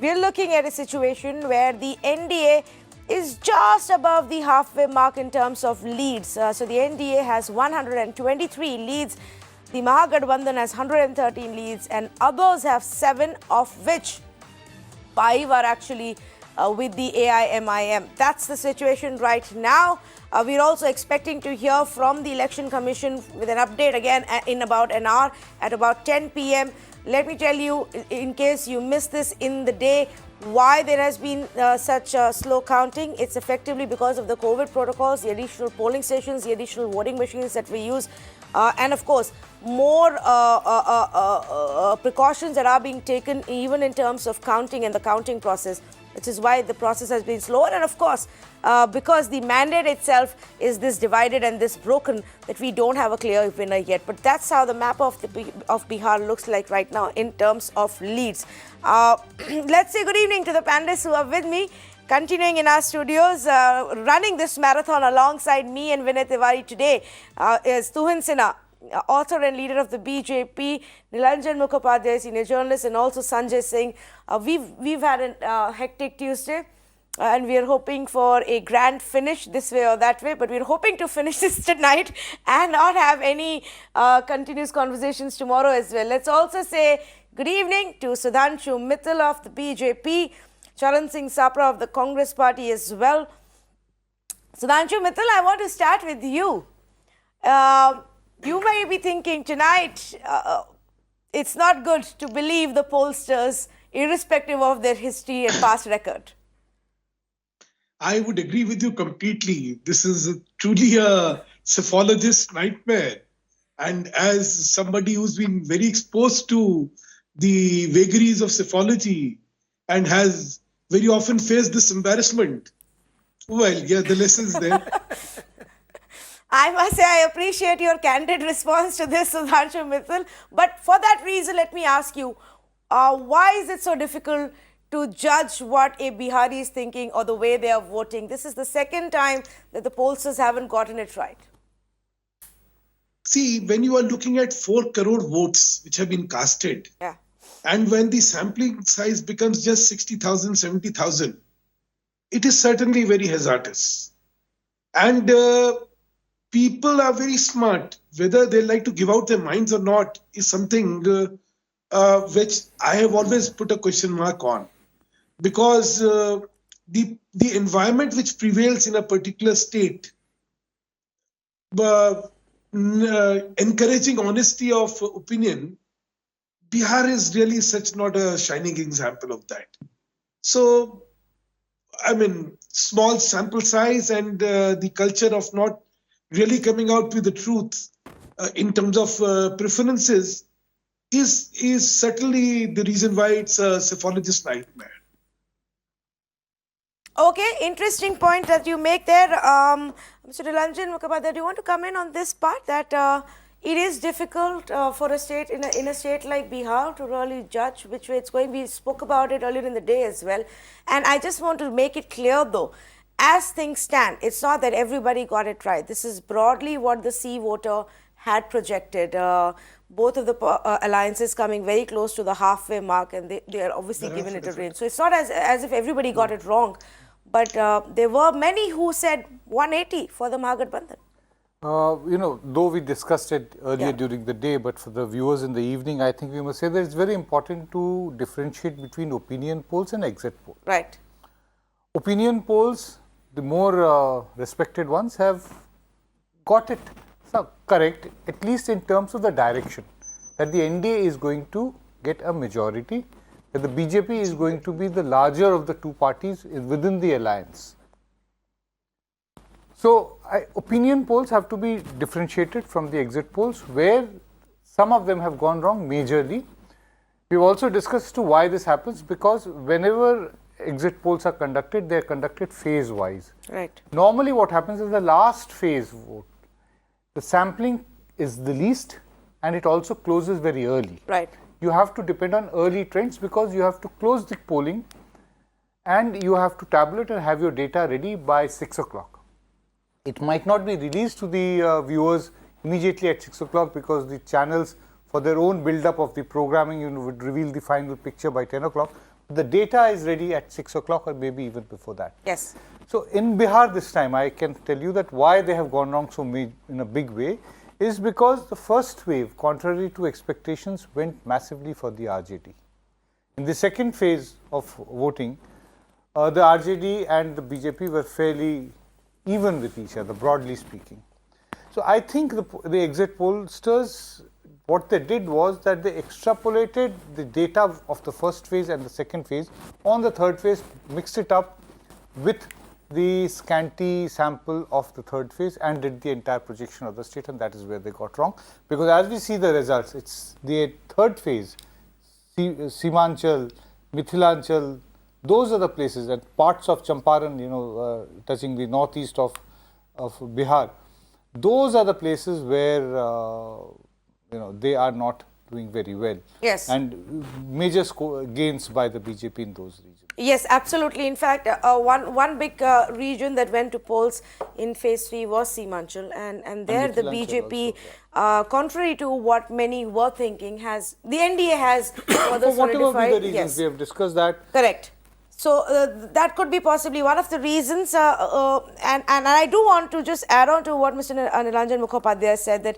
we're looking at a situation where the NDA is just above the halfway mark in terms of leads. So the NDA has 123 leads, the Mahagathbandhan has 113 leads, and others have 7, of which 5 are actually with the AIMIM. That's the situation right now. We're also expecting to hear from the Election Commission with an update again in about an hour at about 10 p.m. Let me tell you, in case you missed this in the day, why there has been such slow counting. It's effectively because of the COVID protocols, the additional polling stations, the additional voting machines that we use, and of course, more precautions that are being taken even in terms of counting and the counting process, which is why the process has been slower. And of course, because the mandate itself is this divided and this broken, that we don't have a clear winner yet. But that's how the map of Bihar looks like right now in terms of leads. Let's say good evening to the panelists who are with me. Continuing in our studios, running this marathon alongside me and Vinay Tiwari today is Tuhin Sinha, author and leader of the BJP, Nilanjan Mukhopadhyay, senior journalist, and also Sanjay Singh. We've had a hectic Tuesday, and we are hoping for a grand finish this way or that way, but we're hoping to finish this tonight and not have any continuous conversations tomorrow as well. Let's also say good evening to Sudhanshu Mittal of the BJP, Charan Singh Sapra of the Congress Party as well. Sudhanshu Mittal, I want to start with you. You may be thinking tonight, it's not good to believe the pollsters, irrespective of their history and past record. I would agree with you completely. This is truly a psephologist's nightmare. And as somebody who's been very exposed to the vagaries of psephology and has very often faced this embarrassment, well, yeah, the lessons there. I must say I appreciate your candid response to this, Sudhanshu Mittal. But for that reason, let me ask you, why is it so difficult to judge what a Bihari is thinking or the way they are voting? This is the second time that the pollsters haven't gotten it right. See, when you are looking at 4 crore votes which have been casted, yeah, and when the sampling size becomes just 60,000, 70,000, it is certainly very hazardous. And people are very smart. Whether they like to give out their minds or not is something which I have always put a question mark on. Because the environment which prevails in a particular state, encouraging honesty of opinion, Bihar is really such not a shining example of that. So, I mean, small sample size and the culture of not really coming out with the truth in terms of preferences is certainly the reason why it's a psephologist's nightmare. Okay, interesting point that you make there. Mr. Nilanjan Mukhopadhyay, do you want to come in on this part that it is difficult for a state, in a state like Bihar, to really judge which way it's going? We spoke about it earlier in the day as well. And I just want to make it clear though, as things stand, it's not that everybody got it right. This is broadly what the C voter had projected. Both of the alliances coming very close to the halfway mark, and they are obviously given it a range. So it's not as if everybody got it wrong, but there were many who said 180 for the Mahagathbandhan. Though we discussed it earlier during the day, but for the viewers in the evening, I think we must say that it's very important to differentiate between opinion polls and exit polls. Right. Opinion polls, the more respected ones, have got it correct, at least in terms of the direction, that the NDA is going to get a majority, that the BJP is going to be the larger of the two parties within the alliance. So, opinion polls have to be differentiated from the exit polls, where some of them have gone wrong majorly. We've also discussed to why this happens, because whenever exit polls are conducted, they are conducted phase-wise. Right. Normally what happens is the last phase vote, the sampling is the least and it also closes very early. Right. You have to depend on early trends because you have to close the polling and you have to tabulate and have your data ready by 6 o'clock. It might not be released to the viewers immediately at 6 o'clock because the channels, for their own build-up of the programming, would reveal the final picture by 10 o'clock. the data is ready at 6 o'clock or maybe even before that. Yes. So in Bihar this time, I can tell you that why they have gone wrong so in a big way is because the first wave, contrary to expectations, went massively for the RJD. In the second phase of voting, the RJD and the BJP were fairly even with each other, broadly speaking. So I think the exit pollsters, what they did was that they extrapolated the data of the first phase and the second phase on the third phase, mixed it up with the scanty sample of the third phase and did the entire projection of the state, and that is where they got wrong. Because as we see the results, it's the third phase, Simanchal, Mithilanchal, those are the places, and parts of Champaran, touching the northeast of Bihar, those are the places where, they are not doing very well. Yes. And major gains by the BJP in those regions. Yes, absolutely. In fact, one big region that went to polls in phase 3 was Simanchal, and there the BJP, also, contrary to what many were thinking, the NDA has further for whatever be the reasons, yes, we have discussed that. Correct. So that could be possibly one of the reasons, and I do want to just add on to what Mr. Nilanjan Mukhopadhyay said, that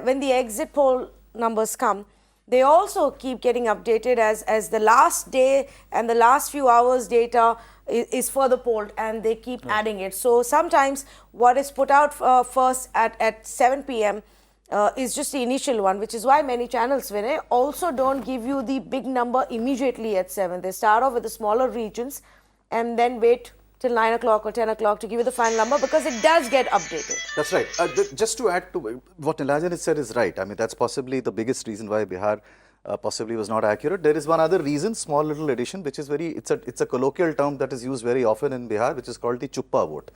when the exit poll numbers come, they also keep getting updated as the last day and the last few hours data is further polled, and they keep adding it. So sometimes what is put out first at 7 p.m. Is just the initial one, which is why many channels, Vinay, also don't give you the big number immediately at 7. They start off with the smaller regions and then wait till 9 o'clock or 10 o'clock to give you the final number, because it does get updated. That's right. Just to add to what Nilanjan has said is right. I mean, that's possibly the biggest reason why Bihar possibly was not accurate. There is one other reason, small little addition, which is it's a colloquial term that is used very often in Bihar, which is called the chuppa vote,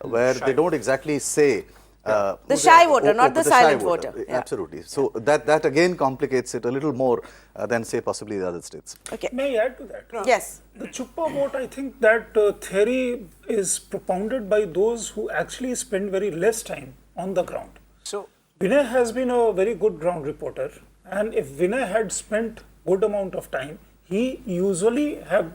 where they don't exactly say the shy voter, not the silent voter. Yeah. Absolutely. So that again complicates it a little more than, say, possibly the other states. Okay. May I add to that? Yes. The chuppa vote, I think that theory is propounded by those who actually spend very less time on the ground. So Vinay has been a very good ground reporter, and if Vinay had spent good amount of time, he usually had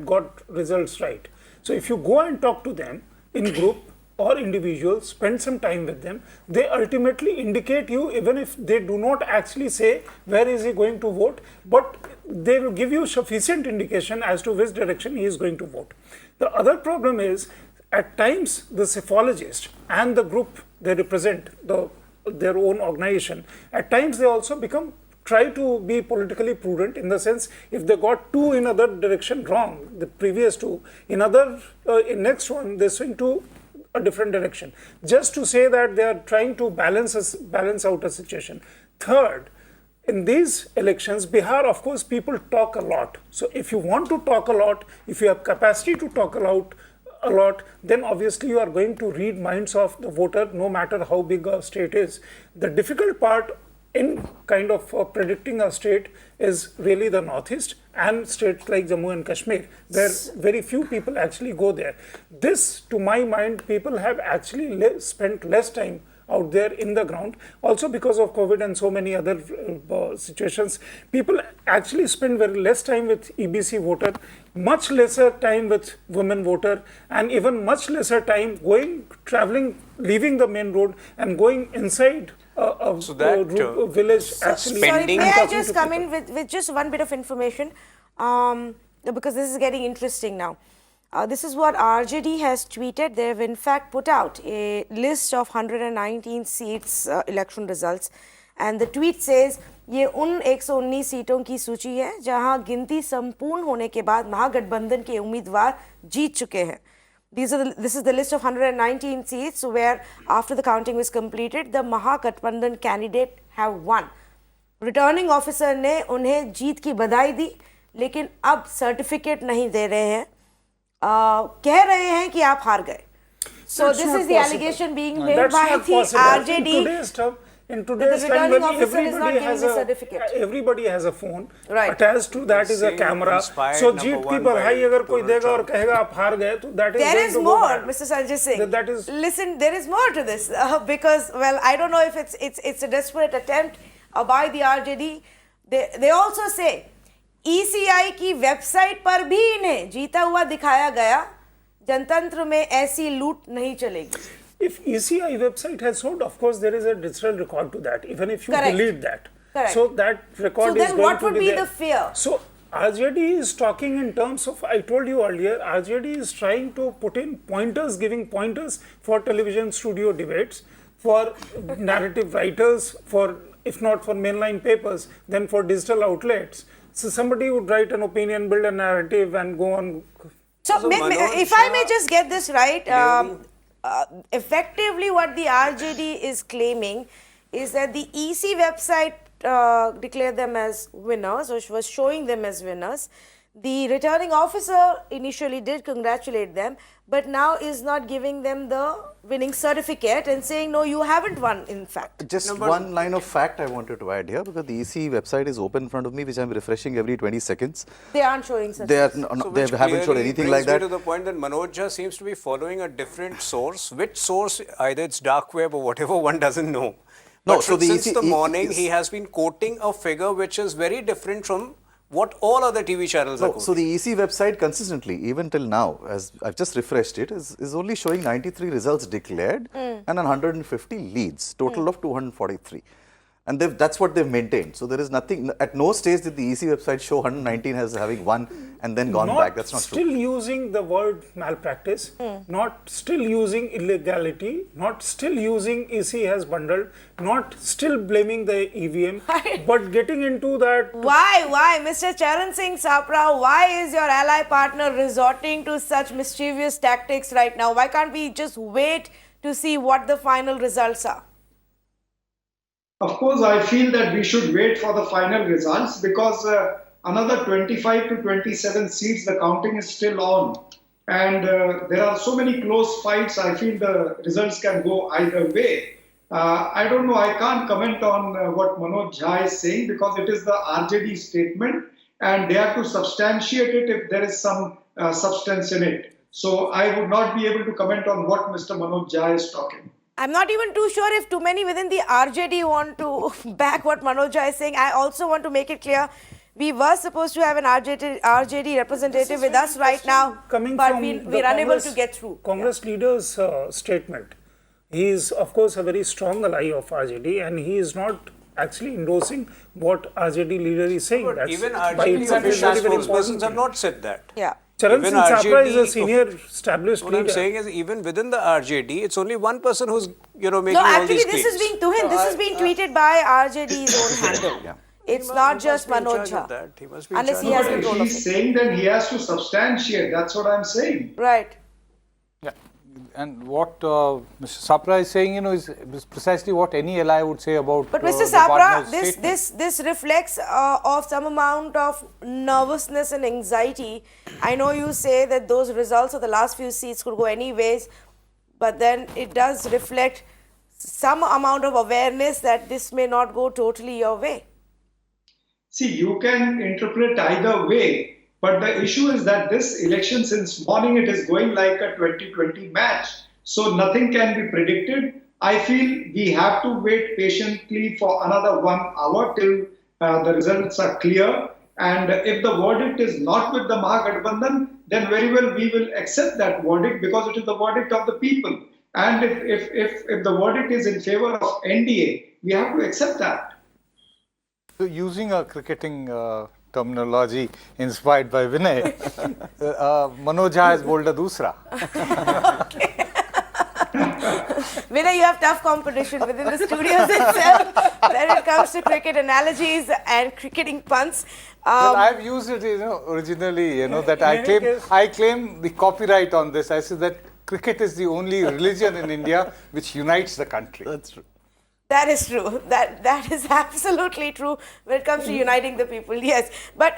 got results right. So if you go and talk to them in group or individuals, spend some time with them, they ultimately indicate you, even if they do not actually say where is he going to vote, but they will give you sufficient indication as to which direction he is going to vote. The other problem is, at times the psephologist and the group they represent, their own organization, at times they also try to be politically prudent, in the sense, if they got 2 in other direction wrong, the previous 2, in next one they swing to a different direction, just to say that they are trying to balance out a situation. Third, in these elections, Bihar, of course, people talk a lot. So if you want to talk a lot, if you have capacity to talk a lot, then obviously you are going to read minds of the voter, no matter how big a state is. The difficult part in kind of predicting a state is really the northeast and states like Jammu and Kashmir, where very few people actually go there. This, to my mind, people have actually spent less time out there in the ground. Also because of COVID and so many other situations, people actually spend very less time with EBC voter, much lesser time with women voter, and even much lesser time traveling, leaving the main road and going inside village. Actually, sorry, may I just come in with just one bit of information, because this is getting interesting now. This is what RJD has tweeted. They have in fact put out a list of 119 seats election results, and the tweet says, ये उन 119 सीटों की सूची है जहां गिनती संपूर्ण होने के बाद महागठबंधन के उम्मीदवार जीत चुके हैं. This is the list of 119 seats where, after the counting was completed, the Mahagathbandhan candidate have won. Returning officer ने उन्हें जीत की बधाई दी, लेकिन अब सर्टिफिकेट नहीं दे रहे हैं, कह रहे हैं कि आप हार गए. So this is the allegation being made by the RJD. In today's time, when everybody has a phone, attached to that is a camera. So जीत की बधाई अगर कोई देगा और कहेगा आप हार गए, तो that is there is more, Mr. Sanjay Singh. That is, listen, there is more to this, because, well, I don't know if it's a desperate attempt by the RJD. They also say, ECI की website पर भी इन्हें जीता हुआ दिखाया गया, जनतंत्र में ऐसी लूट नहीं चलेगी. If ECI website has sold, of course there is a digital record to that, even if you Correct. delete that. Correct. So that record So is then going what to would be be there. the fear? So RJD is talking in terms of, I told you earlier, RJD is trying to put in pointers, giving pointers for television studio debates, for narrative writers, for, if not for mainline papers, then for digital outlets. So somebody would write an opinion, build a narrative and go on. So, Manoj, if I may just get this right, effectively what the RJD is claiming is that the EC website declared them as winners, or was showing them as winners. The returning officer initially did congratulate them, but now is not giving them the winning certificate and saying, no, you haven't won, in fact. Just one line of fact I wanted to add here, because the EC website is open in front of me, which I'm refreshing every 20 seconds. They aren't showing such They, are, things. they haven't showed anything like that. To the point that Manoj Jha seems to be following a different source. Which source? Either it's dark web or whatever, one doesn't know. No, But so the since EC the morning, is- he has been quoting a figure which is very different from what all other TV channels are No, quoting. so the EC website consistently, even till now, as I've just refreshed it, is only showing 93 results declared and 150 leads, total of 243. And that's what they've maintained. So there is nothing, at no stage did the EC website show 119 as having won and then gone back. That's not still true. using the word malpractice, not still using illegality, not still using EC has bundled, not still blaming the EVM, but getting into that. Why, Mr. Charan Singh Sapra, why is your ally partner resorting to such mischievous tactics right now? Why can't we just wait to see what the final results are? Of course, I feel that we should wait for the final results because another 25 to 27 seats, the counting is still on. And there are so many close fights, I feel the results can go either way. I don't know, I can't comment on what Manoj Jha is saying because it is the RJD statement and they have to substantiate it if there is some substance in it. So I would not be able to comment on what Mr. Manoj Jha is talking. I'm not even too sure if too many within the RJD want to back what Manoj Jha is saying. I also want to make it clear, we were supposed to have an RJD representative with us right now, but we're unable to get through. Congress leader's statement. He is, of course, a very strong ally of RJD and he is not actually endorsing what RJD leader is saying. But That's even by RJD itself a official very, very spokespersons important have thing. not said that. Yeah. Charan Even Singh Sapra is a RJD senior established What leader. I'm saying is, even within the RJD, it's only one person who's, making No, all actually, these this claims. is being Tuhin. This is being tweeted by RJD's own handle. Yeah. It's He not must just be in Manoj charge of Jha. that. He must be in Unless charge he of has that. If control of he's it. saying, then he has to substantiate. That's what I'm saying. Right. Yeah. And what Mr. Sapra is saying, is precisely what any ally would say about. But Mr. the Sapra, partner's statement. this reflects of some amount of nervousness and anxiety. I know you say that those results of the last few seats could go anyways, but then it does reflect some amount of awareness that this may not go totally your way. See, you can interpret either way, but the issue is that this election, since morning, it is going like a 2020 match. So nothing can be predicted. I feel we have to wait patiently for another 1 hour till the results are clear. And if the verdict is not with the Mahagathbandhan, then very well we will accept that verdict because it is the verdict of the people. And if the verdict is in favor of NDA, we have to accept that. So using a cricketing terminology inspired by Vinay, Manoj Jha has bowled a dusra. Vinay, you have tough competition within the studios itself when it comes to cricket analogies and cricketing puns. Well, I've used it, originally, that I claim the copyright on this. I said that cricket is the only religion in India which unites the country. That's true. That is true. That is absolutely true when it comes to uniting the people. Yes. But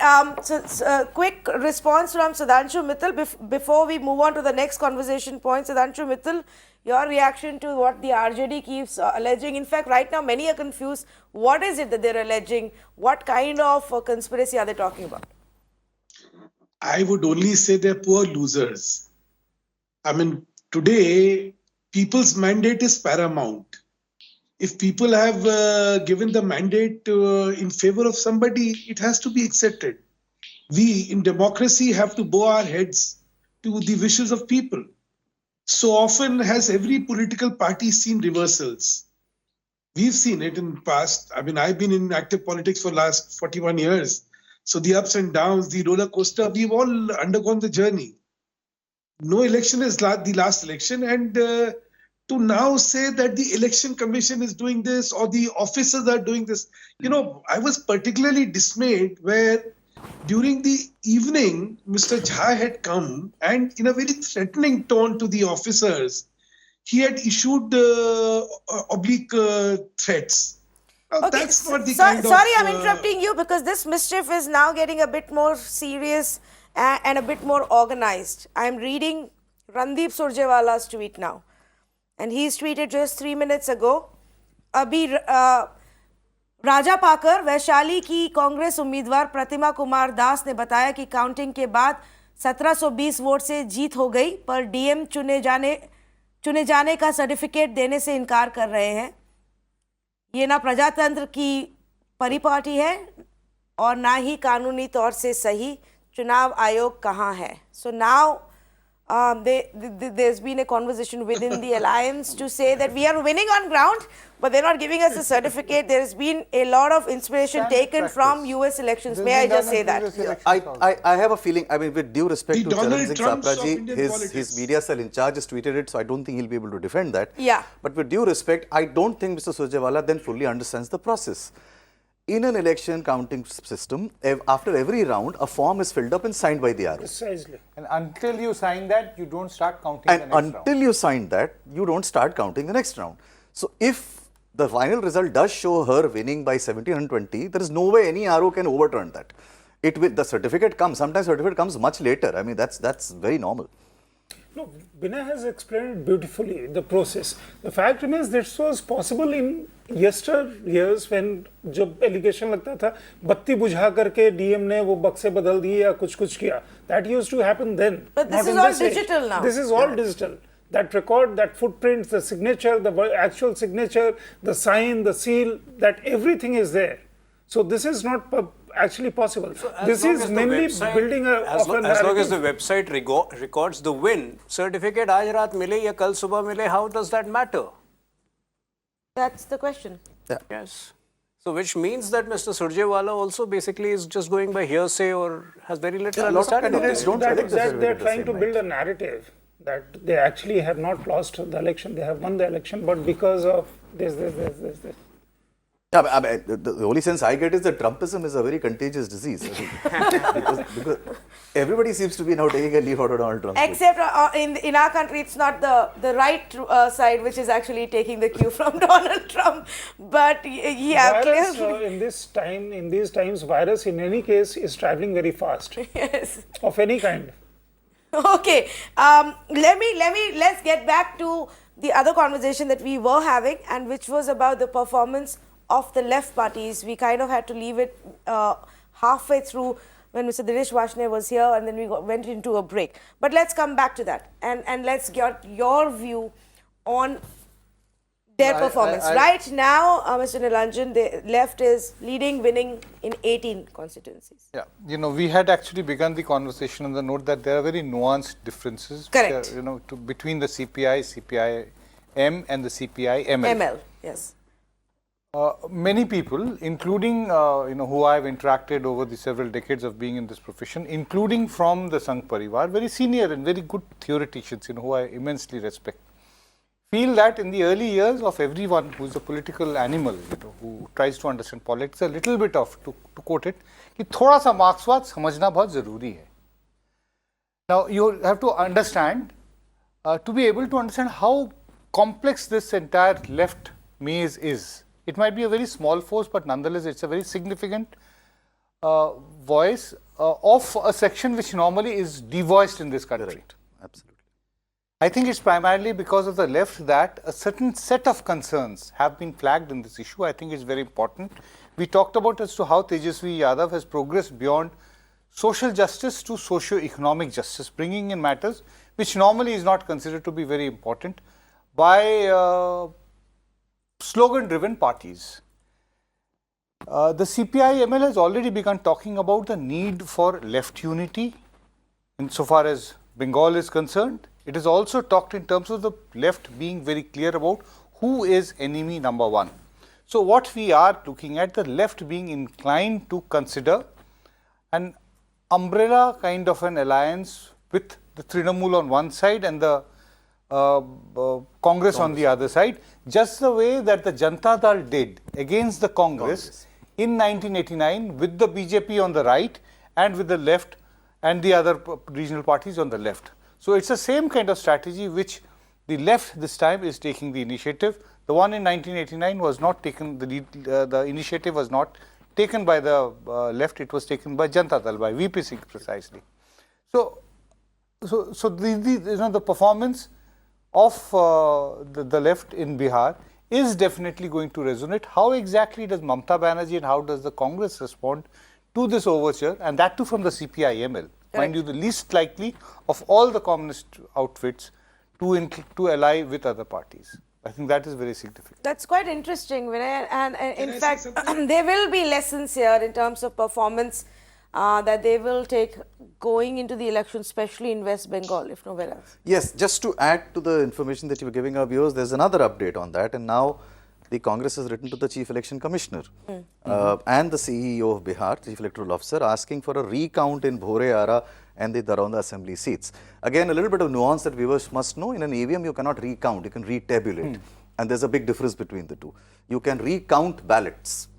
quick response from Sudhanshu Mittal before we move on to the next conversation point. Sudhanshu Mittal, your reaction to what the RJD keeps alleging. In fact, right now many are confused. What is it that they're alleging? What kind of conspiracy are they talking about? I would only say they're poor losers. I mean, today, people's mandate is paramount. If people have given the mandate in favor of somebody, it has to be accepted. We in democracy have to bow our heads to the wishes of people. So often has every political party seen reversals. We've seen it in the past. I mean, I've been in active politics for the last 41 years. So the ups and downs, the roller coaster, we've all undergone the journey. No election is the last election. And to now say that the election commission is doing this or the officers are doing this, I was particularly dismayed where during the evening, Mr. Jha had come and in a very threatening tone to the officers, he had issued oblique threats. Now, that's not the kind of... Sorry, I'm interrupting you because this mischief is now getting a bit more serious and a bit more organized. I'm reading Randeep Surjewala's tweet now. And he's tweeted just 3 minutes ago. Abhi राजा पाकर वैशाली की कांग्रेस उम्मीदवार प्रतिमा कुमार दास ने बताया कि counting के बाद 1720 vote से जीत हो गई, पर डीएम चुने जाने का सर्टिफिकेट देने से इनकार कर रहे हैं। ये ना प्रजातंत्र की परिपाटी है और ना ही कानूनी तौर से सही। चुनाव आयोग कहाँ है? So now there's been a conversation within the alliance to say that we are winning on ground, but they're not giving us a certificate. There's been a lot of inspiration taken from US elections. May I just say that? I have a feeling, I mean, with due respect to Donald Charan Singh Trumps of Sapraji, Indian his politics. media cell in charge has tweeted it, so I don't think he'll be able to defend that. Yeah. But with due respect, I don't think Mr. Surjewala then fully understands the process. In an election counting system, after every round, a form is filled up and signed by the RO. Precisely. And until you sign that, you don't start counting And the next round. until you sign that, you don't start counting the next round. So if the final result does show her winning by 1720, there is no way any RO can overturn that. The certificate comes, sometimes certificate comes much later. I mean, that's very normal. No, Binay has explained beautifully the process. The fact remains this was possible in years when जब allegation लगता था बत्ती बुझा करके DM ने वो बक्से बदल दिए या कुछ किया. That used to happen then. But this not is in all this age. digital now. This is all digital. That record, that footprints, the signature, the actual signature, the sign, the seal, that everything is there. So this is not actually possible. So this is mainly building a as long as the website records the win, certificate aaj raat mile ya kal subah mile, how does that matter? That's the question. Yeah. Yes. So which means that Mr. Surjewala also basically is just going by hearsay or has very little understanding of this. don't predict the that certificate they're the trying same to night. build a narrative that they actually have not lost the election, they have won the election, but because of this. Yeah, I mean, the only sense I get is that Trumpism is a very contagious disease. because everybody seems to be now taking a leaf out of Donald Trump. Except in our country, it's not the right side which is actually taking the cue from Donald Trump. But yeah, Virus, clearly. in these times, virus in any case is traveling very fast. Yes. Of any kind. Okay, let's get back to the other conversation that we were having, and which was about the performance of the left parties. We kind of had to leave it halfway through when Mr. Dinesh Varshney was here, and then we went into a break. But let's come back to that, and let's get your view on their performance. Right now, Mr. Nilanjan, the left is winning in 18 constituencies. Yeah, we had actually begun the conversation on the note that there are very nuanced differences. Correct. Between the CPI, CPI-M and the CPI-ML. ML, yes. Many people, including who I have interacted over the several decades of being in this profession, including from the Sangh Parivar, very senior and very good theoreticians, who I immensely respect, feel that in the early years of everyone who is a political animal, who tries to understand politics, a little bit of, to quote it, कि थोड़ा सा मार्क्सवाद समझना बहुत जरूरी है. Now you have to understand, to be able to understand how complex this entire left maze is. It might be a very small force, but nonetheless it's a very significant voice of a section which normally is devoiced in this country. Correct. Absolutely. I think it's primarily because of the left that a certain set of concerns have been flagged in this issue. I think it's very important. We talked about as to how Tejasvi Yadav has progressed beyond social justice to socio-economic justice, bringing in matters which normally is not considered to be very important by slogan-driven parties. The CPI-ML has already begun talking about the need for left unity insofar as Bengal is concerned. It has also talked in terms of the left being very clear about who is enemy number one. So what we are looking at, the left being inclined to consider an umbrella kind of an alliance with the Trinamool on one side and the Congress on the other side, just the way that the Janata Dal did against the Congress in 1989 with the BJP on the right and with the left and the other regional parties on the left. So it's the same kind of strategy which the left this time is taking the initiative. The one in 1989 was not taken, the initiative was not taken by the left, it was taken by Janata Dal, by VP Singh precisely. So the performance of the left in Bihar is definitely going to resonate. How exactly does Mamata Banerjee and how does the Congress respond to this overture, and that too from the CPI-ML, mind you, the least likely of all the communist outfits to ally with other parties. I think that is very significant. That's quite interesting, Vinay. And in fact, there will be lessons here in terms of performance that they will take going into the election, especially in West Bengal, if nowhere else. Yes, just to add to the information that you were giving our viewers, there's another update on that, and now the Congress has written to the Chief Election Commissioner and the CEO of Bihar, Chief Electoral Officer, asking for a recount in Bhore, Ara and the Daronda Assembly seats. Again, a little bit of nuance that viewers must know. In an EVM, you cannot recount, you can retabulate. And there's a big difference between the two. You can recount ballots,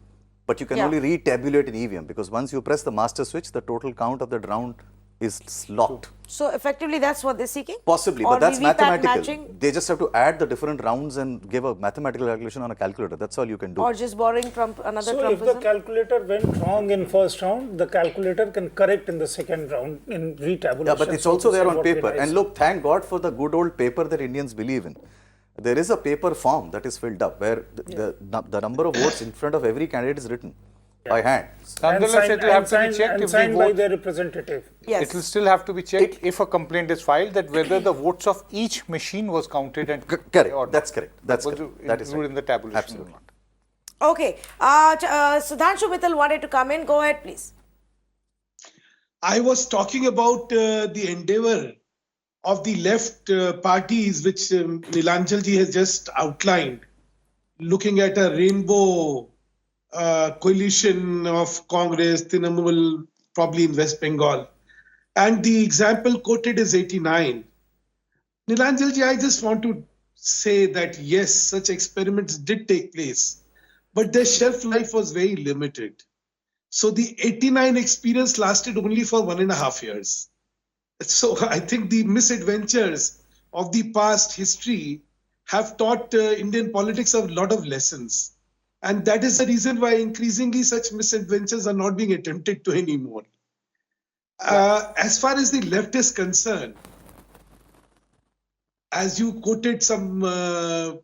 but you can only retabulate in EVM, because once you press the master switch, the total count of that round is locked. So effectively, that's what they're seeking? Possibly, Or but that's VVPAT mathematical. matching? They just have to add the different rounds and give a mathematical calculation on a calculator. That's all you can do. Or just borrowing Trump, another So if the Trumpism? calculator went wrong in first round, the calculator can correct in the second round in retabulation. Yeah, but it's so also to there say on what paper. Vinay And said. look, thank God for the good old paper that Indians believe in. There is a paper form that is filled up where the number of votes in front of every candidate is written by hand. Nonetheless, it will have to be checked and if signed the by vote. their representative. Yes. It will still have to be checked if a complaint is filed that whether the votes of each machine was counted and Correct. or not. That's correct. That's was correct. That is included right. in the tabulation Absolutely. or not. Okay. Sudhanshu Mittal wanted to come in. Go ahead, please. I was talking about the endeavor of the left parties, which Nilanjalji has just outlined, looking at a rainbow coalition of Congress, Trinamool, probably in West Bengal. And the example quoted is 89. Nilanjalji, I just want to say that yes, such experiments did take place, but their shelf life was very limited. So the 89 experience lasted only for 1.5 years. So I think the misadventures of the past history have taught Indian politics a lot of lessons. And that is the reason why increasingly such misadventures are not being attempted to anymore. As far as the left is concerned, as you quoted some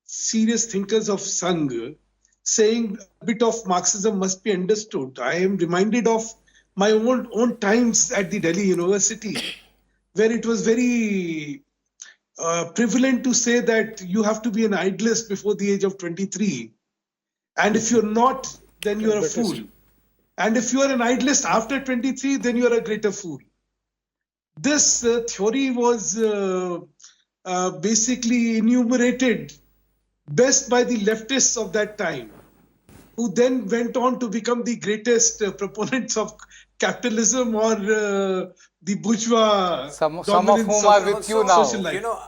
serious thinkers of Sangh, saying a bit of Marxism must be understood. I am reminded of my own times at the Delhi University, where it was very prevalent to say that you have to be an idealist before the age of 23. And if you're not, then you're a fool. And if you are an idealist after 23, then you're a greater fool. This theory was basically enumerated best by the leftists of that time, who then went on to become the greatest proponents of capitalism or the bourgeois Some of dominance whom are with you now. social life. You know,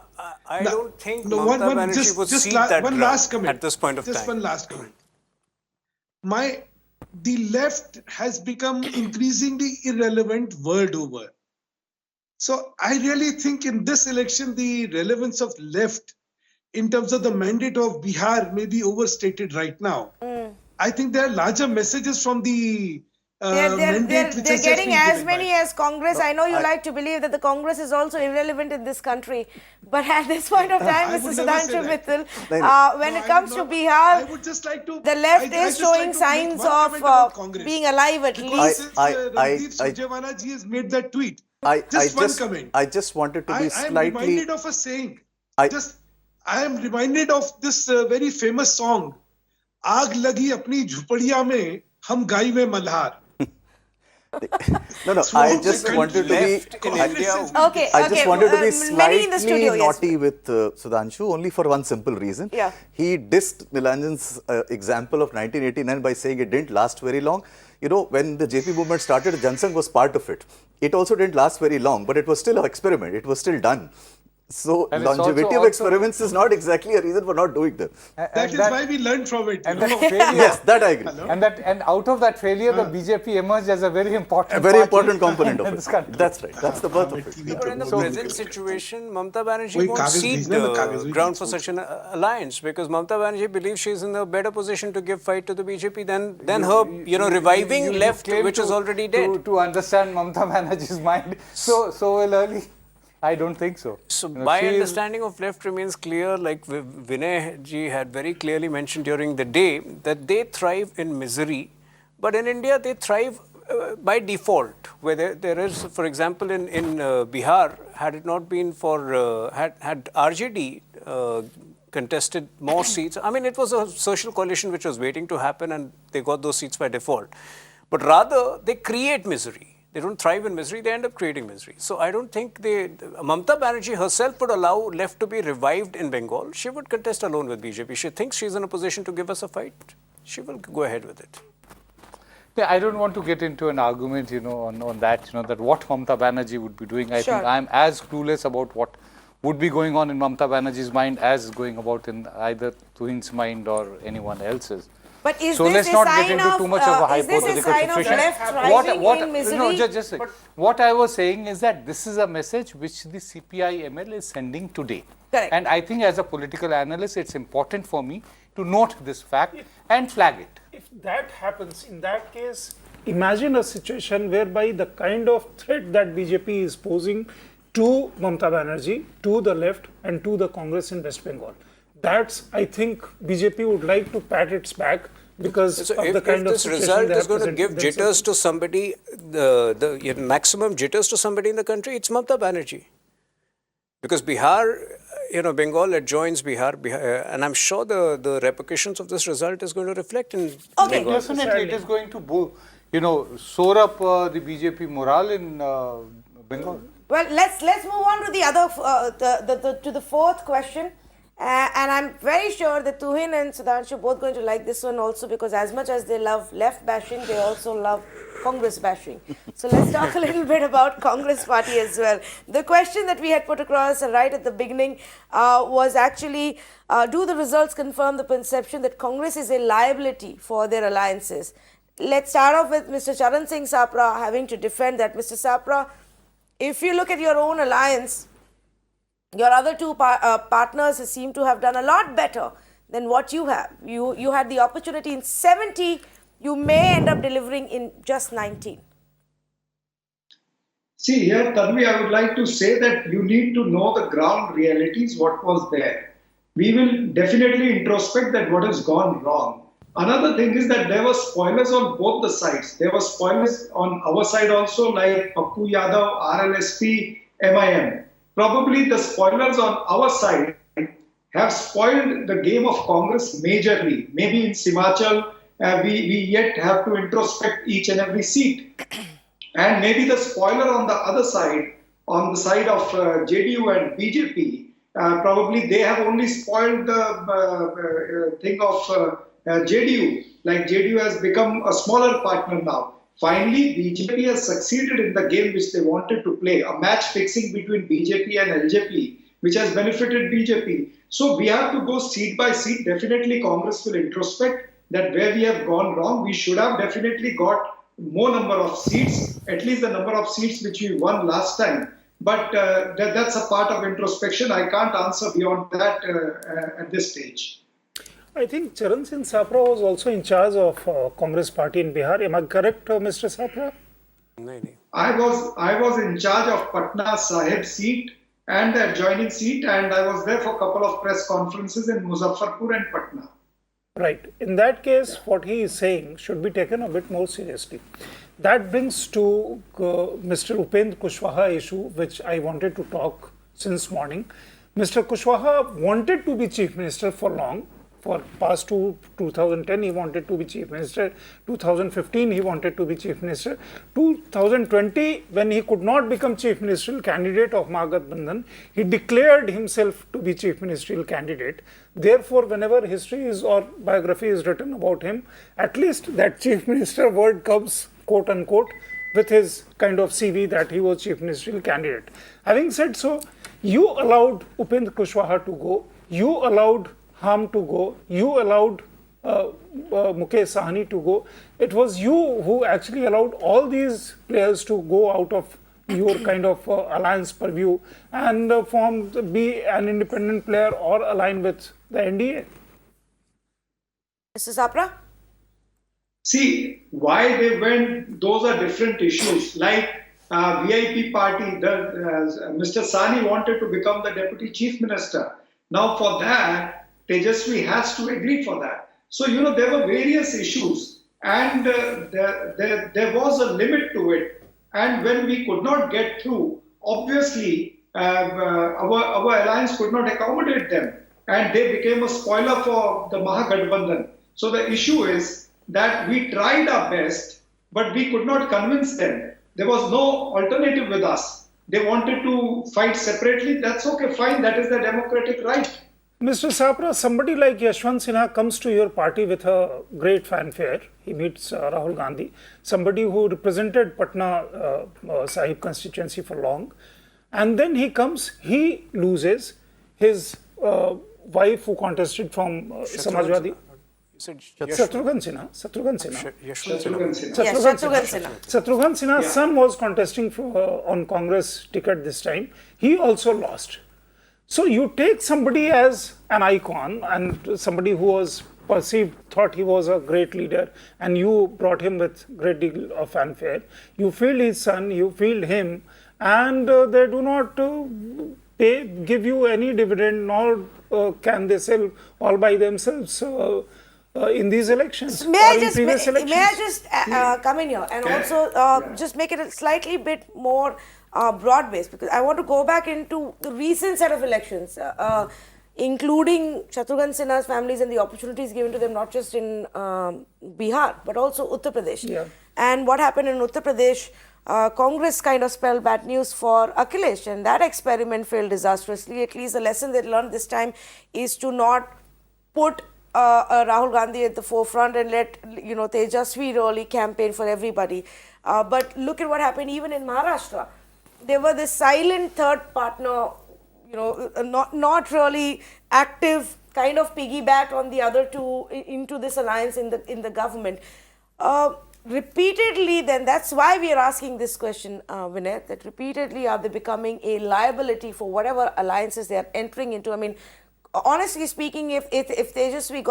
I don't think No, Mamata Banerjee would cede that one ground last comment. at this point of Just time. one last comment. The left has become increasingly irrelevant world over. So I really think in this election, the relevance of left in terms of the mandate of Bihar may be overstated right now. I think there are larger messages from the mandate which They're has just getting been as given many by- as Congress. I know you like to believe that the Congress is also irrelevant in this country. But at this point of time, I Mr. would never say Sudhanshu that. Mittal, when No, it I comes would to not- Bihar, I would just like to, the left I is just showing like to make signs one comment of about Congress. being alive at Because least. since I- Randeep Surjewala ji has made that tweet, just one comment. I just wanted to be I am slightly. reminded of a saying. I- I am reminded of this very famous song. आग लगी अपनी झुपड़िया में, हम गाई में Malhar. No, I just wanted to be. Okay, I just wanted to be many in the slightly studio, yes. naughty with Sudhanshu, only for one simple reason. Yeah. He dissed Nilanjan's example of 1989 by saying it didn't last very long. You know, when the JP movement started, Jansangh was part of it. It also didn't last very long, but it was still an experiment. It was still done. So And it's longevity of also- experiments is not exactly a reason for not doing them. That is why we learned from it. And you that know. failure, Yes, that I agree. and out of that failure, the BJP emerged as a very important, A very party important component in of this it. country. That's right. That's the birth of it. But in the present situation, Mamata Banerjee वही won't कागज cede भेजना, मैं कागज भी ground for भेज such an alliance because Mamata Banerjee believes she is in a better position to give fight to the BJP than her, reviving You left, claim which is already dead. To understand Mamata Banerjee's mind so well early. I don't think so. So You know, my she is- understanding of left remains clear, like Vinay ji had very clearly mentioned during the day, that they thrive in misery, but in India they thrive by default, where there is, for example, in Bihar, had it not been for, had RJD contested more seats, I mean, it was a social coalition which was waiting to happen and they got those seats by default. But rather, they create misery. They don't thrive in misery, they end up creating misery. So I don't think Mamata Banerjee herself would allow left to be revived in Bengal. She would contest alone with BJP. She thinks she's in a position to give us a fight. She will go ahead with it. Yeah, I don't want to get into an argument, on that, that what Mamata Banerjee would be doing. I think I'm as clueless about what would be going on in Mamata Banerjee's mind as going about in either Tuhin's mind or anyone else's. But is So this let's a not sign get into of, too much of a is this a hypothetical sign of situation. left rising in misery? No, just what I was saying is that this is a message which the CPI-ML is sending today. Correct. And I think as a political analyst, it's important for me to note this fact and flag it. If that happens, in that case, imagine a situation whereby the kind of threat that BJP is posing to Mamata Banerjee, to the left and to the Congress in West Bengal. That's, I think, BJP would like to pat its back because So of if the kind of this situation result they is have going to presented give jitters themselves. to somebody, the maximum jitters to somebody in the country, it's Mamata Banerjee. Because Bihar, Bengal adjoins Bihar, and I'm sure the repercussions of this result is going to reflect in Okay. Bengal. Definitely, it is going to, soar up the BJP morale in Bengal. Well, let's move on to the other to the fourth question, and I'm very sure that Tuhin and Sudhanshu are both going to like this one also because as much as they love left bashing, they also love Congress bashing. So let's talk a little bit about Congress party as well. The question that we had put across right at the beginning was actually, do the results confirm the perception that Congress is a liability for their alliances? Let's start off with Mr. Charan Singh Sapra having to defend that. Mr. Sapra, if you look at your own alliance, your other two partners seem to have done a lot better than what you have. You had the opportunity in 70, you may end up delivering in just 19. See, here, Tanvi, I would like to say that you need to know the ground realities, what was there. We will definitely introspect that what has gone wrong. Another thing is that there were spoilers on both the sides. There were spoilers on our side also, like Pappu Yadav, RLSP, MIM. Probably the spoilers on our side have spoiled the game of Congress majorly. Maybe in Simachal, we yet have to introspect each and every seat. And maybe the spoiler on the other side, on the side of JDU and BJP, probably they have only spoiled the thing of JDU. Like JDU has become a smaller partner now. Finally, BJP has succeeded in the game which they wanted to play, a match fixing between BJP and LJP, which has benefited BJP. So we have to go seat by seat. Definitely Congress will introspect that where we have gone wrong. We should have definitely got more number of seats, at least the number of seats which we won last time. But that's a part of introspection. I can't answer beyond that at this stage. I think Charan Singh Sapra was also in charge of Congress party in Bihar. Am I correct, Mr. Sapra? I was in charge of Patna Sahib seat and the adjoining seat, and I was there for a couple of press conferences in Muzaffarpur and Patna. Right. In that case, what he is saying should be taken a bit more seriously. That brings to Mr. Upendra Kushwaha issue, which I wanted to talk since morning. Mr. Kushwaha wanted to be chief minister for For past 2010 he wanted to be chief minister, 2015 he wanted to be chief minister, 2020 when he could not become chief ministerial candidate of Mahagathbandhan, he declared himself to be chief ministerial candidate. Therefore, whenever history is or biography is written about him, at least that chief minister word comes quote unquote with his kind of CV that he was chief ministerial candidate. Having said so, you allowed Upendra Kushwaha to go, you allowed Ham to go, you allowed Mukesh Sahni to go. It was you who actually allowed all these players to go out of your kind of alliance purview and be an independent player or align with the NDA. Mr. Sapra? See, why they went, those are different issues. Like VIP party, Mr. Sahni wanted to become the deputy chief minister. Now for that, Tejasvi has to agree for that. So, there were various issues and there was a limit to it. And when we could not get through, obviously, our alliance could not accommodate them. And they became a spoiler for the Mahagathbandhan. So the issue is that we tried our best, but we could not convince them. There was no alternative with us. They wanted to fight separately. That's okay, fine. That is their democratic right. Mr. Sapra, somebody like Yashwant Sinha comes to your party with a great fanfare. He meets Rahul Gandhi, somebody who represented Patna Sahib constituency for long. And then he comes, he loses. His wife who contested from Samajwadi. Shatrughan Sinha. Shatrughan Sinha's son was contesting on Congress ticket this time. He also lost. So you take somebody as an icon and somebody who was thought he was a great leader, and you brought him with great deal of fanfare. You field his son, you field him, and they do not give you any dividend, nor can they sell all by themselves in these elections May or I in just, previous elections. may I just come in here and also just make it a slightly bit more broad-based, because I want to go back into the recent set of elections, including Shatrughan Sinha's families and the opportunities given to them, not just in Bihar, but also Uttar Pradesh. Yeah. And what happened in Uttar Pradesh, Congress kind of spelled bad news for Akhilesh, and that experiment failed disastrously. At least the lesson they learned this time is to not put Rahul Gandhi at the forefront and let Tejasvi really campaign for everybody. But look at what happened even in Maharashtra. There were this silent third partner, not really active, kind of piggybacked on the other two into this alliance in the government. Repeatedly, then that's why we are asking this question, Vinay, that repeatedly are they becoming a liability for whatever alliances they are entering into? I mean, honestly speaking, if Tejasvi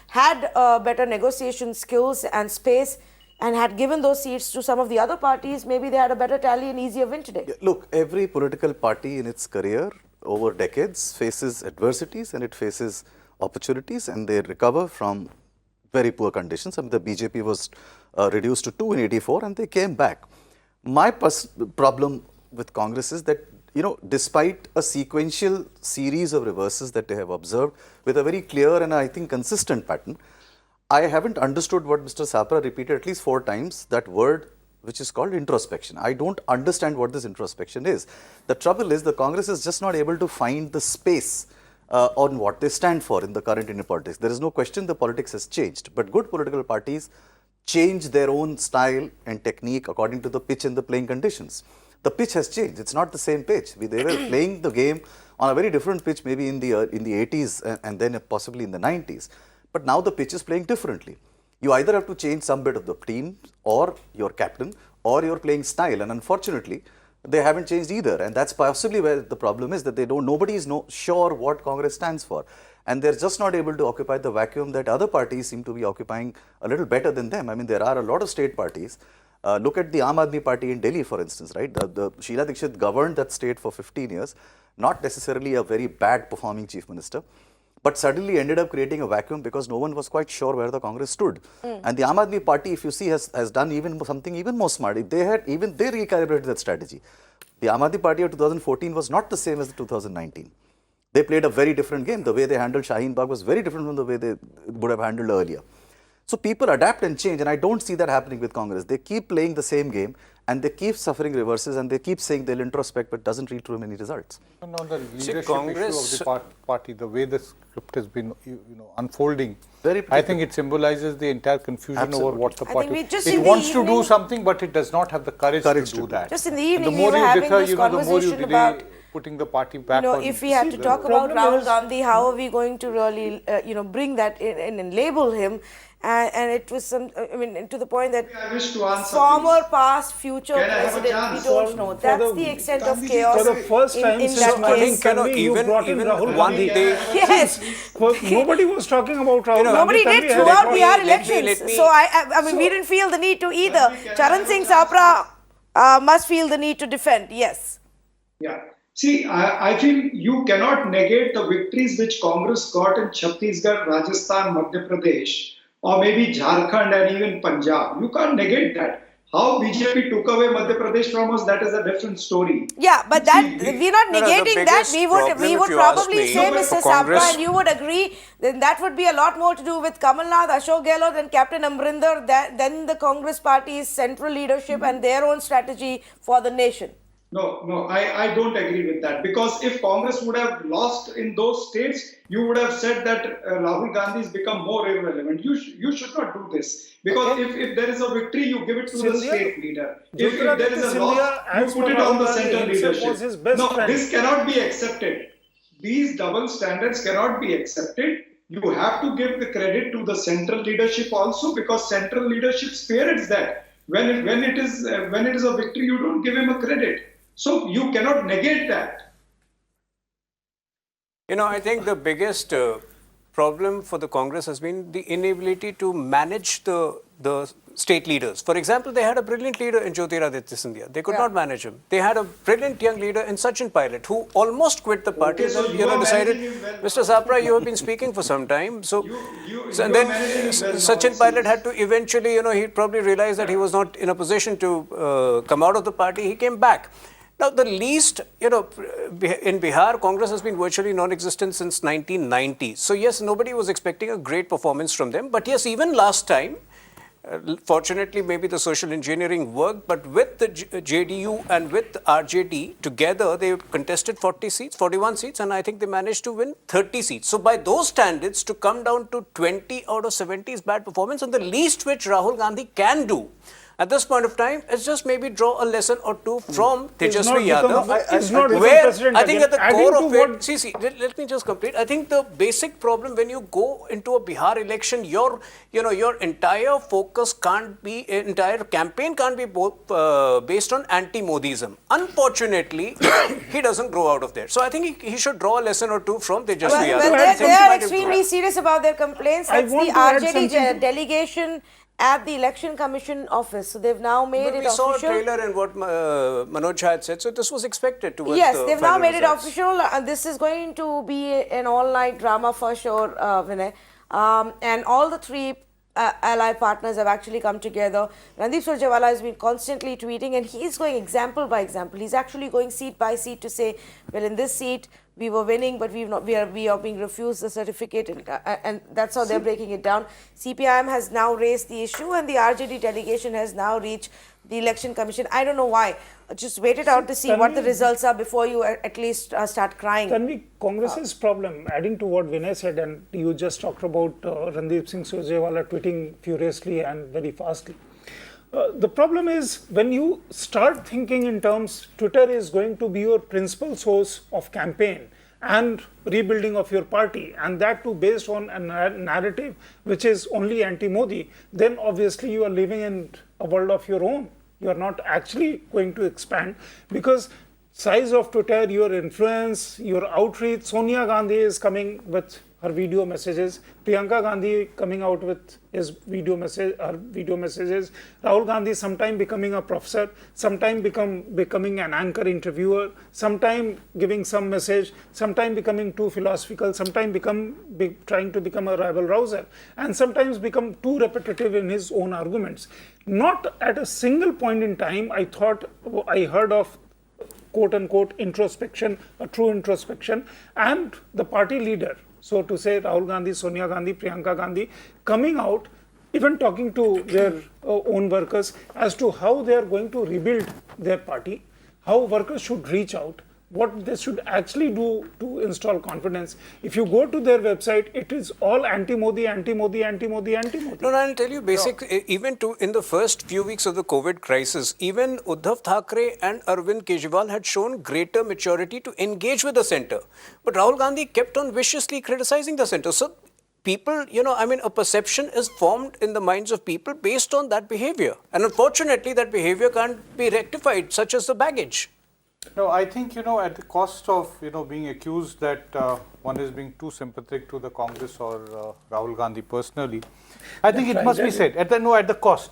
had better negotiation skills and space, and had given those seats to some of the other parties, maybe they had a better tally and easier win today. Yeah, look, every political party in its career over decades faces adversities and it faces opportunities, and they recover from very poor conditions. I mean, the BJP was reduced to 2 in 84 and they came back. My problem with Congress is that, despite a sequential series of reverses that they have observed with a very clear and I think consistent pattern, I haven't understood what Mr. Sapra repeated at least 4 times, that word which is called introspection. I don't understand what this introspection is. The trouble is the Congress is just not able to find the space on what they stand for in the current Indian politics. There is no question the politics has changed, but good political parties change their own style and technique according to the pitch and the playing conditions. The pitch has changed. It's not the same pitch. They were playing the game on a very different pitch maybe in the 80s and then possibly in the 90s. But now the pitch is playing differently. You either have to change some bit of the team or your captain or your playing style, and unfortunately they haven't changed either, and that's possibly where the problem is, that nobody is sure what Congress stands for, and they're just not able to occupy the vacuum that other parties seem to be occupying a little better than them. I mean, there are a lot of state parties. Look at the Aam Party in Delhi, for instance, right? The Sheila Dikshit governed that state for 15 years, not necessarily a very bad performing chief minister, but suddenly ended up creating a vacuum because no one was quite sure where the Congress stood. And the Aam Aadmi Party, if you see, has done something even more smart. They recalibrated that strategy. The Aam Aadmi Party of 2014 was not the same as the 2019. They played a very different game. The way they handled Shaheen Bagh was very different from the way they would have handled earlier. So people adapt and change, and I don't see that happening with Congress. They keep playing the same game, and they keep suffering reverses, and they keep saying they'll introspect, but doesn't lead to many results. And on the leadership Congress- issue of the party, the way the script has been unfolding, Very I think it symbolizes the entire confusion Absolutely. over what the I party. think we just It in the wants to do evening- something, but it does not have the courage to do that. Just in the And evening, the we more were you having defer, this the more you conversation delay about, putting the party back on. if we had to talk about Rahul Gandhi, how are we going to really, bring that in and label him? And it was to the point that I wish to answer, former, please. past, future Can I have a president, we chance? don't know. For That's the- the extent of Gandhiji, chaos For the first time in since that morning, case. Tanvi, you even- brought in even Rahul one Gandhi. day- Yes. Nobody was talking about Rahul Gandhi. Nobody did Tanvi, throughout let me- Bihar let elections. me- So I mean, we didn't feel the need to either. Charan Singh Sapra must feel the need to defend. Yes. Yeah. See, I feel you cannot negate the victories which Congress got in Chhattisgarh, Rajasthan, Madhya Pradesh, or maybe Jharkhand and even Punjab. You can't negate that. How BJP took away Madhya Pradesh from us, that is a different story. Yeah, but that See, we're not No, no, the negating that. biggest We would problem, if you probably ask me, say, for Mr. Sapra, Congress- and you would agree, then that would be a lot more to do with Kamal Nath, Ashok Gehlot, and Captain Amrinder than the Congress Party's central leadership and their own strategy for the nation. No, I don't agree with that, because if Congress would have lost in those states, you would have said that Rahul Gandhi has become more irrelevant. You should not do this, because if there is a victory, you give it to the Scindia- state leader. If Yogendra there is a Scindia, loss, as you put per it on Rahul the Gandhi central himself, leadership. was his best No, friend. this cannot be accepted. These double standards cannot be accepted. You have to give the credit to the central leadership also, because central leadership spirits that. When it is a victory, you don't give him a credit. So you cannot negate that. I think the biggest problem for the Congress has been the inability to manage the state leaders. For example, they had a brilliant leader in Yogendra Yadav. They could not manage him. They had a brilliant young leader in Sachin Pilot, who almost quit the party. Okay, so and, you are decided, managing him well. Mr. Sapra, you have been speaking for some time. So, You and are then managing him well now, Sachin it Pilot seems. had to eventually, he probably realized that he was not in a position to come out of the party. He came back. Now, the least, in Bihar, Congress has been virtually non-existent since 1990. So, yes, nobody was expecting a great performance from them. But yes, even last time, fortunately, maybe the social engineering worked, but with the JDU and with RJD together, they contested 41 seats, and I think they managed to win 30 seats. So by those standards, to come down to 20 out of 70 is bad performance, and the least which Rahul Gandhi can do at this point of time is just maybe draw a lesson or two from Tejasvi Yadav, where I think at the core of it, see, let me just complete. I think the basic problem when you go into a Bihar election, your entire focus can't be, entire campaign can't be based on anti-Modism. Unfortunately, he doesn't grow out of there. So I think he should draw a lesson or two from Tejasvi Yadav. Well, they are Might extremely serious about their complaints. I That's want the to add RJD something. delegation at the Election Commission office. So they've now made it we saw a official. trailer and what Manoj had said, so this was expected towards Yes, the they've now final made it results. official. This is going to be an all-night drama for sure, Vinay. And all the three ally partners have actually come together. Randeep Surjewala has been constantly tweeting, and he's going example by example. He's actually going seat by seat to say, well, in this seat we were winning, but we are being refused the certificate, and that's how they're breaking it down. CPIM has now raised the issue, and the RJD delegation has now reached the Election Commission. I don't know why. Just wait it out to see what the results are before you at least start crying. Tanvi, Congress's problem, adding to what Vinay said, and you just talked about Randeep Singh Surjewala tweeting furiously and very fastly. The problem is when you start thinking in terms, Twitter is going to be your principal source of campaign and rebuilding of your party, and that too based on a narrative which is only anti-Modi, then obviously you are living in a world of your own. You are not actually going to expand, because size of Twitter, your influence, your outreach. Sonia Gandhi is coming with her video messages. Priyanka Gandhi coming out with his video messages. Rahul Gandhi sometime becoming a professor, sometime becoming an anchor interviewer, sometime giving some message, sometime becoming too philosophical, sometime trying to become a rival rouser, and sometimes become too repetitive in his own arguments. Not at a single point in time I heard of quote-unquote introspection, a true introspection, and the party leader, so to say Rahul Gandhi, Sonia Gandhi, Priyanka Gandhi, coming out, even talking to their own workers as to how they are going to rebuild their party, how workers should reach out, what they should actually do to install confidence. If you go to their website, it is all anti-Modi, anti-Modi, anti-Modi, anti-Modi. No, I'll tell you even in the first few weeks of the COVID crisis, even Uddhav Thackeray and Arvind Kejriwal had shown greater maturity to engage with the centre. But Rahul Gandhi kept on viciously criticizing the centre. So people, a perception is formed in the minds of people based on that behavior. And unfortunately, that behavior can't be rectified, such as the baggage. No, I think, at the cost of, being accused that one is being too sympathetic to the Congress or Rahul Gandhi personally, I think it must be said, at the cost,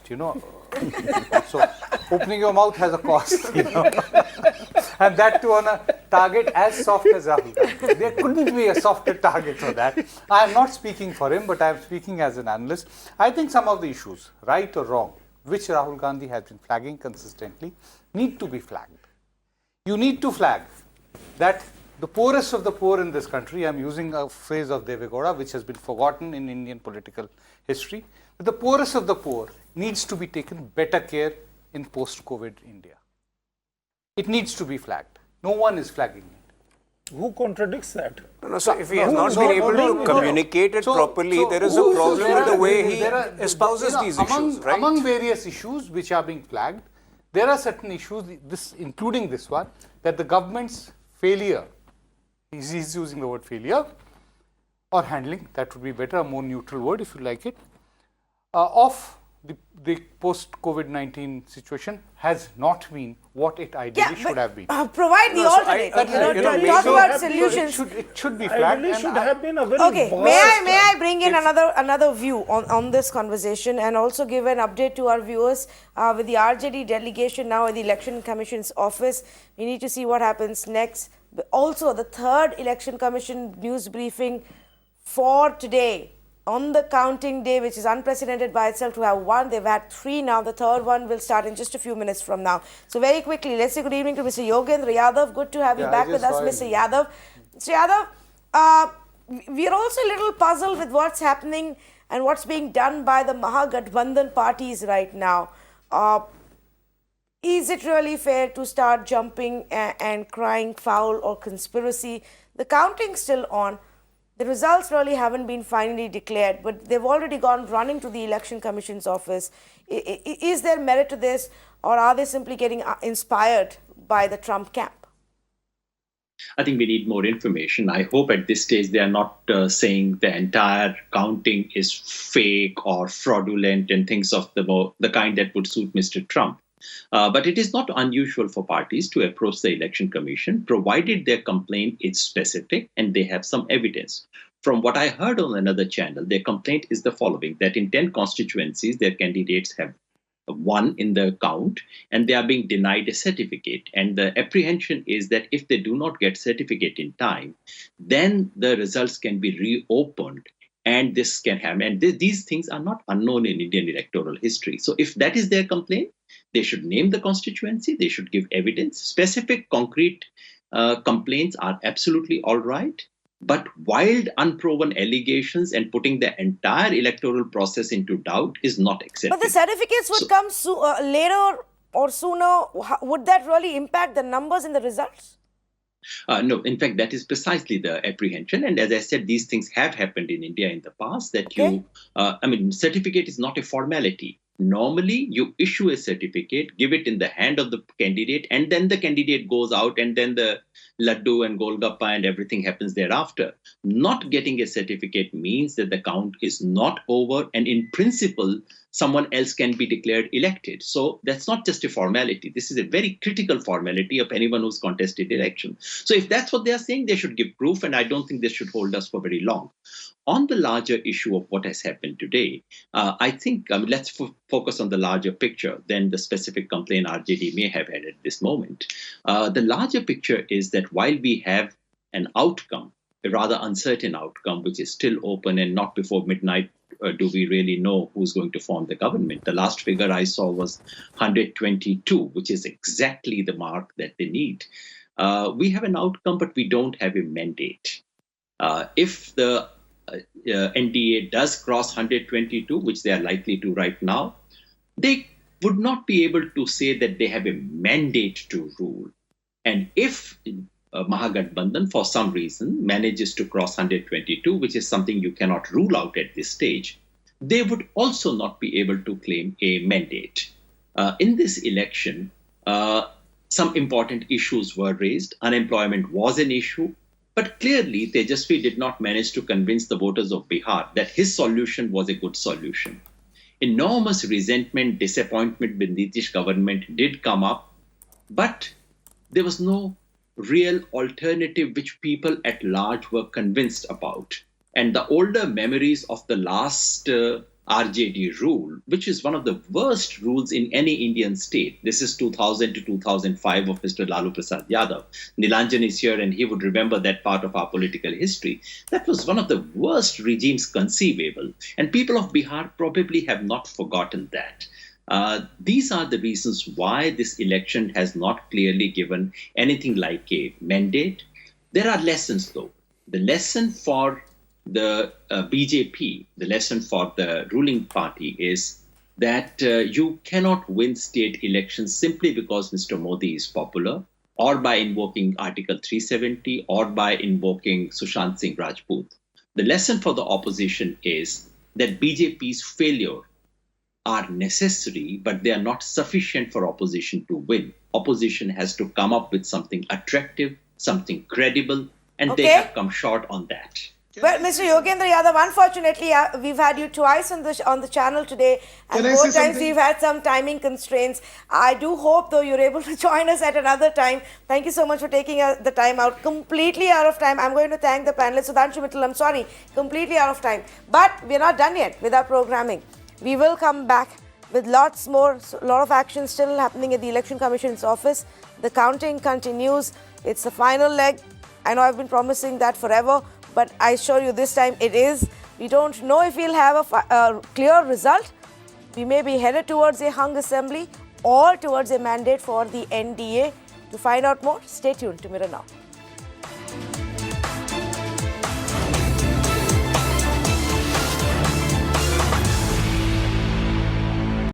So, opening your mouth has a cost, And that too on a target as soft as Rahul Gandhi. There couldn't be a softer target for that. I am not speaking for him, but I am speaking as an analyst. I think some of the issues, right or wrong, which Rahul Gandhi has been flagging consistently, need to be flagged. You need to flag that the poorest of the poor in this country, I'm using a phrase of Deve Gowda, which has been forgotten in Indian political history, but the poorest of the poor needs to be taken better care in post-COVID India. It needs to be flagged. No one is flagging it. Who contradicts that? No, so if he has not been able to communicate it properly, there is a problem with the way he espouses these issues, right? Among various issues which are being flagged, there are certain issues, including this one, that the government's failure, he's using the word failure, or handling, that would be better, a more neutral word if you like it, of the post-COVID-19 situation has not been what it ideally should have been. Provide the alternate. Talk about solutions. It should be flagged. Ideally should have been a very Okay, may I bring in another view on this conversation and also give an update to our viewers with the RJD delegation now at the Election Commission's office. We need to see what happens next. Also, the third Election Commission news briefing for today on the counting day, which is unprecedented by itself to have one. They've had three now. The third one will start in just a few minutes from now. So very quickly, let's say good evening to Mr. Yogendra Yadav. Good to have you back with us, Mr. Yadav. Mr. Yadav, we are also a little puzzled with what's happening and what's being done by the Mahagathbandhan parties right now. Is it really fair to start jumping and crying foul or conspiracy? The counting's still on. The results really haven't been finally declared, but they've already gone running to the Election Commission's office. Is there merit to this, or are they simply getting inspired by the Trump camp? I think we need more information. I hope at this stage they are not saying the entire counting is fake or fraudulent and things of the kind that would suit Mr. Trump. But it is not unusual for parties to approach the Election Commission, provided their complaint is specific and they have some evidence. From what I heard on another channel, their complaint is the following, that in 10 constituencies, their candidates have won in the count and they are being denied a certificate. And the apprehension is that if they do not get certificate in time, then the results can be reopened. And this can happen. And these things are not unknown in Indian electoral history. So if that is their complaint, they should name the constituency. They should give evidence. Specific, concrete complaints are absolutely all right. But wild, unproven allegations and putting the entire electoral process into doubt is not acceptable. But the certificates would come later or sooner. Would that really impact the numbers and the results? No, in fact, that is precisely the apprehension. And as I said, these things have happened in India in the past that certificate is not a formality. Normally, you issue a certificate, give it in the hand of the candidate, and then the candidate goes out and then the laddu and golgappa and everything happens thereafter. Not getting a certificate means that the count is not over and in principle, someone else can be declared elected. So that's not just a formality. This is a very critical formality of anyone who's contested election. So if that's what they are saying, they should give proof, and I don't think they should hold us for very long. On the larger issue of what has happened today, I think let's focus on the larger picture than the specific complaint RJD may have had at this moment. The larger picture is that while we have an outcome, a rather uncertain outcome, which is still open and not before midnight do we really know who's going to form the government. The last figure I saw was 122, which is exactly the mark that they need. we have an outcome, but we don't have a mandate. If the NDA does cross 122, which they are likely to right now, they would not be able to say that they have a mandate to rule. And if Mahagathbandhan, for some reason, manages to cross 122, which is something you cannot rule out at this stage, they would also not be able to claim a mandate. In this election, some important issues were raised. Unemployment was an issue, but clearly Tejasvi did not manage to convince the voters of Bihar that his solution was a good solution. Enormous resentment, disappointment with Nitish government did come up, but there was no real alternative which people at large were convinced about. And the older memories of the last RJD rule, which is one of the worst rules in any Indian state. This is 2000 to 2005 of Mr. Lalu Prasad Yadav. Nilanjan is here and he would remember that part of our political history. That was one of the worst regimes conceivable. And people of Bihar probably have not forgotten that. These are the reasons why this election has not clearly given anything like a mandate. There are lessons though. The lesson for the BJP, the lesson for the ruling party is that you cannot win state elections simply because Mr. Modi is popular, or by invoking Article 370, or by invoking Sushant Singh Rajput. The lesson for the opposition is that BJP's failure are necessary, but they are not sufficient for opposition to win. Opposition has to come up with something attractive, something credible, and they have come short on that. Well, Mr. Yogendra Yadav, unfortunately, we've had you twice on the channel today, and both times we've had some timing constraints. I do hope, though, you're able to join us at another time. Thank you so much for taking the time out. Completely out of time. I'm going to thank the panelists. Sudhanshu Mittal, I'm sorry, completely out of time. But we're not done yet with our programming. We will come back with lots more, a lot of action still happening at the Election Commission's office. The counting continues. It's the final leg. I know I've been promising that forever, but I assure you this time it is. We don't know if we'll have a clear result. We may be headed towards a hung assembly or towards a mandate for the NDA. To find out more, stay tuned to Mirror Now.